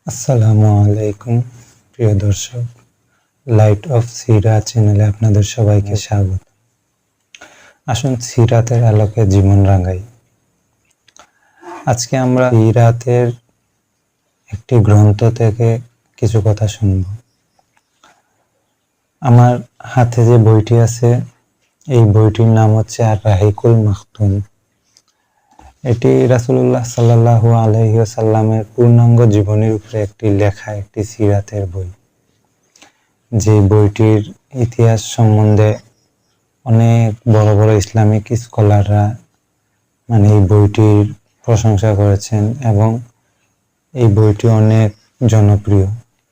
আসসালামু আলাইকুম প্রিয় দর্শক, লাইট অফ সিরা চ্যানেলে আপনাদের সবাইকে স্বাগত। আসুন সিরাতের আলোকে জীবন রাঙাই। আজকে আমরা সিরাতের একটি গ্রন্থ থেকে কিছু কথা শুনব। আমার হাতে যে বইটি আছে এই বইটির নাম হচ্ছে আর রাহিকুল মাখতুম। এটি রাসূলুল্লাহ সাল্লাল্লাহু আলাইহি ওয়াসাল্লামের পূর্ণাঙ্গ জীবনের উপরে একটি লেখা একটি সিরাতের বই। যে বইটির ইতিহাস সম্বন্ধে অনেক বড় বড় ইসলামিক স্কলাররা এই বইটির প্রশংসা করেছেন এবং এই বইটি অনেক জনপ্রিয়।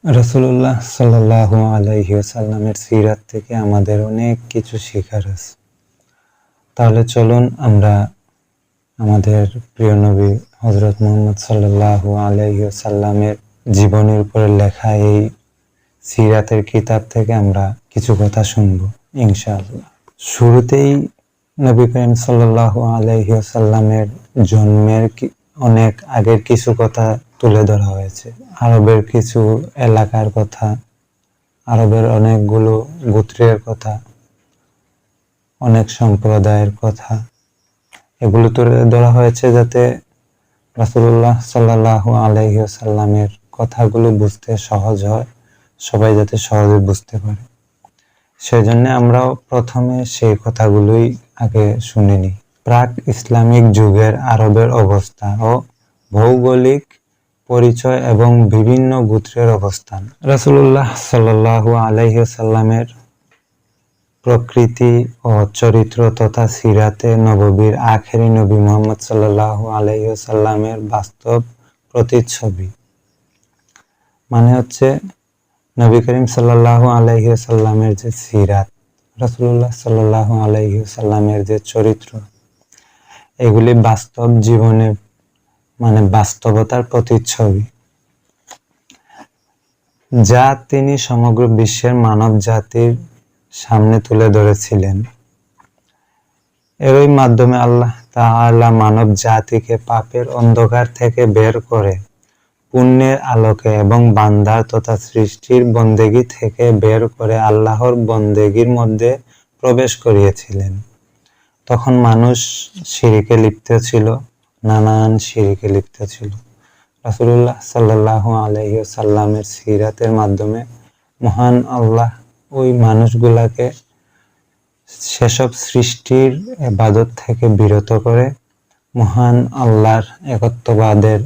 রাসূলুল্লাহ সাল্লাল্লাহু আলাইহি ওয়াসাল্লামের সিরাত থেকে আমাদের অনেক কিছু শেখার আছে। তাহলে চলুন আমরা আমাদের প্রিয় নবী হযরত মুহাম্মদ সাল্লাল্লাহু আলাইহি ওয়াসাল্লামের জীবনের উপরে লেখা এই সিরাতের কিতাব থেকে আমরা কিছু কথা শুনব ইনশাআল্লাহ। শুরুতেই নবী করিম সাল্লাল্লাহু আলাইহি ওয়াসাল্লামের জন্মের অনেক আগের কিছু কথা তুলে ধরা হয়েছে। আরবের কিছু এলাকার কথা, আরবের অনেকগুলো গোত্রের কথা, অনেক সম্প্রদায়ের কথা, এগুলো তুলে ধরা হয়েছে যাতে রাসূলুল্লাহ সাল্লাল্লাহু আলাইহি ওয়াসাল্লামের কথাগুলো বুঝতে সহজ হয়, সবাই যাতে সহজে বুঝতে পারে। সেজন্য আমরাও প্রথমে সেই কথাগুলোই আগে শুনে নিই। প্রাক ইসলামিক যুগের আরবের অবস্থা ও ভৌগোলিক পরিচয় এবং বিভিন্ন গোত্রের অবস্থান। রাসূলুল্লাহ সাল্লাল্লাহু আলাইহি ওয়াসাল্লামের প্রকৃতি ও চরিত্র তথা সিরাতে নববীর আখেরি নবী মুহাম্মদ সাল্লাল্লাহু আলাইহি ওয়াসাল্লামের বাস্তব প্রতিচ্ছবি। মানে হচ্ছে নবী করিম সাল্লাল্লাহু আলাইহি ওয়াসাল্লামের যে সিরাত, রাসূলুল্লাহ সাল্লাল্লাহু আলাইহি ওয়াসাল্লামের যে চরিত্র, এগুলি বাস্তব জীবনে বাস্তবতার প্রতিচ্ছবি, যা তিনি সমগ্র বিশ্বের মানব জাতির সামনে তুলে ধরেছিলেন। এরই মাধ্যমে আল্লাহ তাআলা মানব জাতিকে পাপের অন্ধকার থেকে বের করে পুণ্যের আলোকে এবং বান্দার তথা সৃষ্টির বন্দেগী থেকে বের করে আল্লাহর বন্দেগীর মধ্যে প্রবেশ করিয়েছিলেন। তখন মানুষ শিরকে লিপ্ত ছিল, নানান শিরকে লিপ্ত ছিল। রাসূলুল্লাহ সাল্লাল্লাহু আলাইহি ওয়াসাল্লামের সিরাতের মাধ্যমে মহান আল্লাহ ওই মানুষগুলাকে সেসব সৃষ্টির ইবাদত থেকে বিরত করে মহান আল্লাহর একত্ববাদের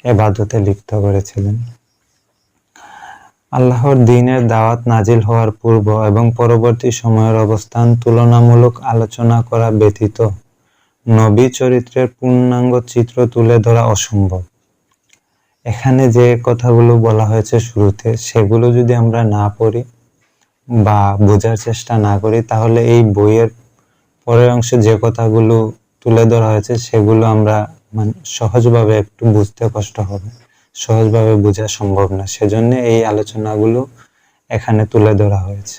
ইবাদতে লিপ্ত করেছিলেন। আল্লাহর দ্বীনের দাওয়াত নাজিল হওয়ার পূর্ব এবং পরবর্তী সময়ের অবস্থান তুলনামূলক আলোচনা করা ব্যতীত নবী চরিত্রের পূর্ণাঙ্গ চিত্র তুলে ধরা অসম্ভব। এখানে যে কথাগুলো বলা হয়েছে শুরুতে, সেগুলো যদি আমরা না পড়ি বা বোঝার চেষ্টা না করি, তাহলে এই বইয়ের পরের অংশে যে কথাগুলো তুলে ধরা হয়েছে সেগুলো আমরা সহজভাবে একটু বুঝতে কষ্ট হবে, সহজভাবে বোঝা সম্ভব না। সেজন্য এই আলোচনাগুলো এখানে তুলে ধরা হয়েছে।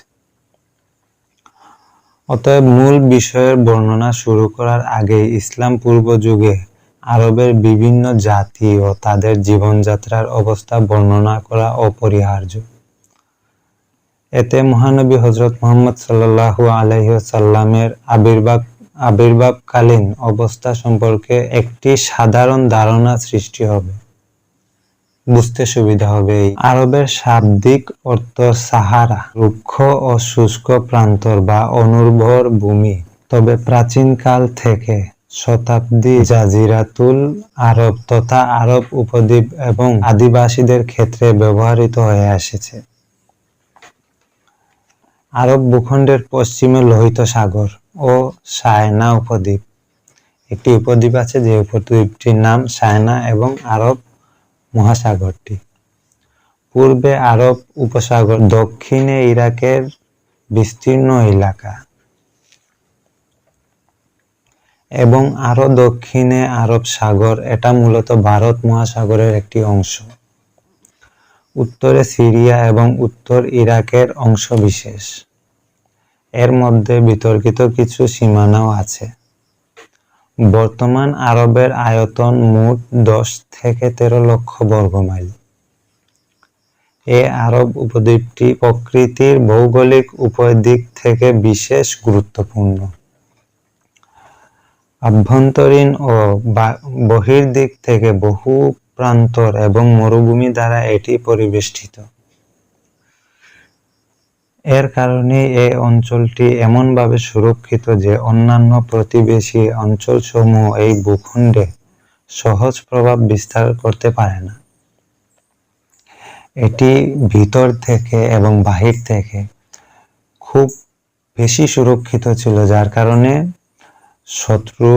অতএব মূল বিষয়ের বর্ণনা শুরু করার আগে ইসলাম পূর্ব যুগে আরবের বিভিন্ন জাতি ও তাদের জীবনযাত্রার অবস্থা বর্ণনা করা অপরিহার্য। এতে মহানবী হযরত মুহাম্মদ সাল্লাল্লাহু আলাইহি ওয়াসাল্লামের আবির্ভাবকালীন অবস্থা সম্পর্কে একটি সাধারণ ধারণা সৃষ্টি হবে, বুঝতে সুবিধা হবে। আরবের শাব্দিক অর্থ সাহারা, রুক্ষ ও শুষ্ক প্রান্তর বা অনুর্বর ভূমি। তবে প্রাচীনকাল থেকে শতাব্দী জাজিরাতুল আরব তথা আরব উপদ্বীপ এবং আদিবাসীদের ক্ষেত্রে ব্যবহৃত হয়ে আসছে। আরব ভূখণ্ডের পশ্চিমে লোহিত সাগর ও সায়না উপদ্বীপ, একটি উপদ্বীপ আছে যে উপদ্বীপটির নাম সায়না, এবং আরব মহাসাগরটি। পূর্বে আরব উপসাগর, দক্ষিণে ইরাকের বিস্তীর্ণ এলাকা এবং আরো দক্ষিণে আরব সাগর, এটা মূলত ভারত মহাসাগরের একটি অংশ। উত্তরে সিরিয়া এবং উত্তর ইরাকের অংশবিশেষ। এর মধ্যে বিতর্কিত কিছু সীমানাও আছে। বর্তমান আরবের আয়তন মোট 10 থেকে 13 লক্ষ বর্গমাইল। এই আরব উপদ্বীপটি প্রকৃতির ভৌগোলিক দিক থেকে বিশেষ গুরুত্বপূর্ণ। আভ্যন্তরীণ ও বহির্দিক থেকে বহু প্রান্তর এবং মরুভূমি দ্বারা এটি পরিবেষ্টিত। এর কারণে এই অঞ্চলটি এমনভাবে সুরক্ষিত যে অন্যান্য প্রতিবেশী অঞ্চলসমূহ এই ভূখণ্ডে সহজ প্রভাব বিস্তার করতে পারে না। এটি ভিতর থেকে এবং বাহির থেকে খুব বেশি সুরক্ষিত ছিল, যার কারণে শত্রু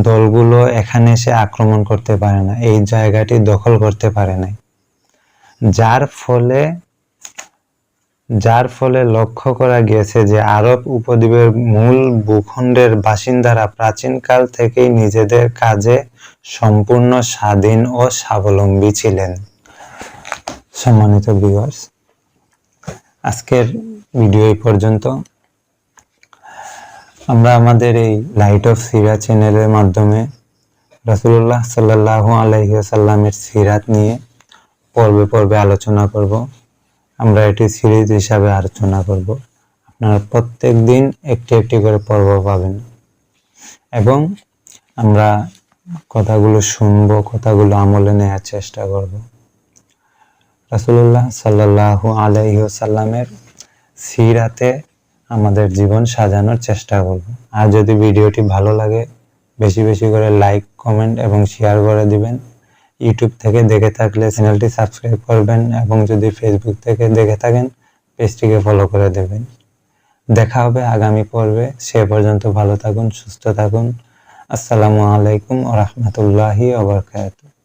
দলগুলো এখানে এসে আক্রমণ করতে পারে না, এই জায়গাটি দখল করতে পারে না। যার ফলে লক্ষ্য করা গিয়েছে যে আরব উপদ্বীপের মূল ভূখণ্ডের বাসিন্দারা প্রাচীনকাল থেকেই নিজেদের কাজে সম্পূর্ণ স্বাধীন ও স্বাবলম্বী ছিলেন। সম্মানিত ভিউয়ার্স, আজকের ভিডিও এই পর্যন্ত। আমরা আমাদের এই লাইট অফ সিরাত চ্যানেলের মাধ্যমে রাসূলুল্লাহ সাল্লাল্লাহু আলাইহি ওয়াসাল্লামের সিরাত নিয়ে পর্বে পর্বে আলোচনা করব। আমরা এটি সিরিজ হিসাবে আলোচনা করব। আপনারা প্রত্যেক দিন একটি একটি করে পর্ব পাবেন এবং আমরা কথাগুলো শুনবো, কথাগুলো আমলে নেওয়ার চেষ্টা করব। রাসূলুল্লাহ সাল্লাল্লাহু আলাইহি ওয়াসাল্লামের সিরাতে আমাদের জীবন সাজানোর চেষ্টা করব। আর যদি ভিডিওটি ভালো লাগে বেশি বেশি করে লাইক, কমেন্ট এবং শেয়ার করে দিবেন। ইউটিউব থেকে দেখে থাকলে চ্যানেলটি সাবস্ক্রাইব করবেন এবং যদি ফেসবুক থেকে দেখে থাকেন পেজটিকে ফলো করে দেবেন। দেখা হবে আগামী পর্বে। সে পর্যন্ত ভালো থাকুন, সুস্থ থাকুন। আসসালামু আলাইকুম ওয়া রাহমাতুল্লাহি ওয়া বারাকাতুহু।